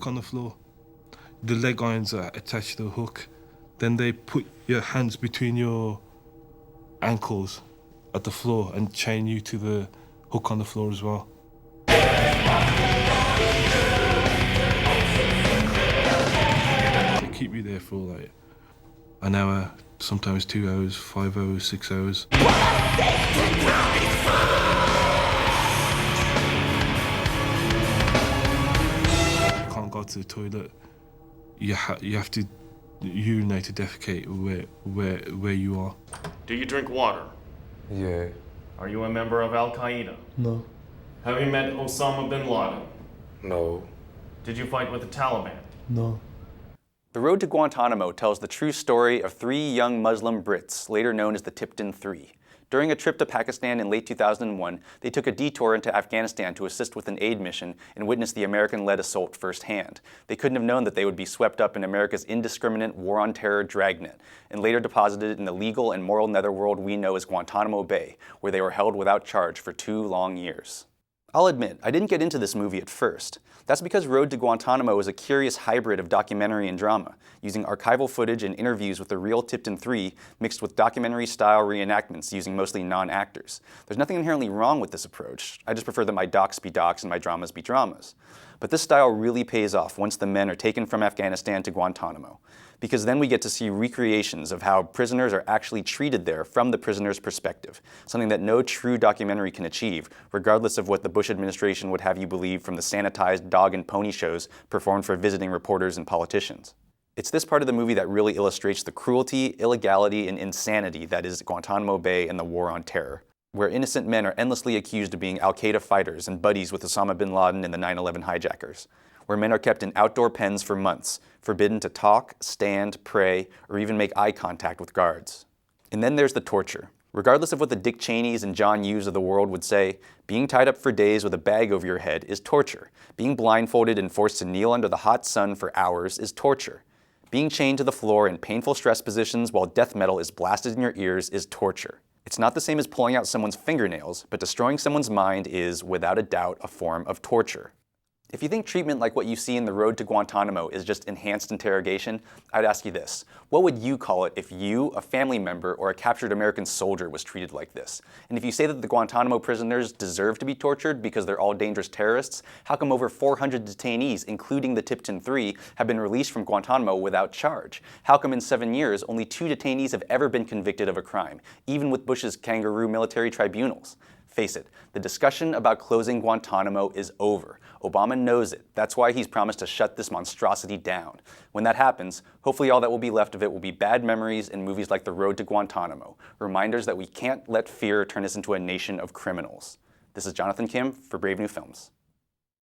hook on the floor. The leg irons are attached to the hook. Then they put your hands between your ankles at the floor and chain you to the hook on the floor as well. They keep you there for like an hour, sometimes 2 hours, 5 hours, 6 hours. You can't go to the toilet. You have to urinate to defecate where you are. Do you drink water? Yeah. Are you a member of Al-Qaeda? No. Have you met Osama bin Laden? No. Did you fight with the Taliban? No. The Road to Guantanamo tells the true story of 3 young Muslim Brits, later known as the Tipton Three. During a trip to Pakistan in late 2001, they took a detour into Afghanistan to assist with an aid mission and witness the American-led assault firsthand. They couldn't have known that they would be swept up in America's indiscriminate war on terror dragnet, and later deposited in the legal and moral netherworld we know as Guantanamo Bay, where they were held without charge for 2 long years. I'll admit, I didn't get into this movie at first. That's because Road to Guantanamo is a curious hybrid of documentary and drama, using archival footage and interviews with the real Tipton Three mixed with documentary-style reenactments using mostly non-actors. There's nothing inherently wrong with this approach. I just prefer that my docs be docs and my dramas be dramas. But this style really pays off once the men are taken from Afghanistan to Guantanamo, because then we get to see recreations of how prisoners are actually treated there from the prisoner's perspective, something that no true documentary can achieve, regardless of what the Bush administration would have you believe from the sanitized dog and pony shows performed for visiting reporters and politicians. It's this part of the movie that really illustrates the cruelty, illegality, and insanity that is Guantanamo Bay and the war on terror, where innocent men are endlessly accused of being al-Qaeda fighters and buddies with Osama bin Laden and the 9/11 hijackers, where men are kept in outdoor pens for months, forbidden to talk, stand, pray, or even make eye contact with guards. And then there's the torture. Regardless of what the Dick Cheneys and John Hughes of the world would say, being tied up for days with a bag over your head is torture. Being blindfolded and forced to kneel under the hot sun for hours is torture. Being chained to the floor in painful stress positions while death metal is blasted in your ears is torture. It's not the same as pulling out someone's fingernails, but destroying someone's mind is, without a doubt, a form of torture. If you think treatment like what you see in The Road to Guantanamo is just enhanced interrogation, I'd ask you this. What would you call it if you, a family member, or a captured American soldier was treated like this? And if you say that the Guantanamo prisoners deserve to be tortured because they're all dangerous terrorists, how come over 400 detainees, including the Tipton Three, have been released from Guantanamo without charge? How come in 7 years, only 2 detainees have ever been convicted of a crime, even with Bush's kangaroo military tribunals? Face it, the discussion about closing Guantanamo is over. Obama knows it. That's why he's promised to shut this monstrosity down. When that happens, hopefully all that will be left of it will be bad memories and movies like The Road to Guantanamo, reminders that we can't let fear turn us into a nation of criminals. This is Jonathan Kim for Brave New Films.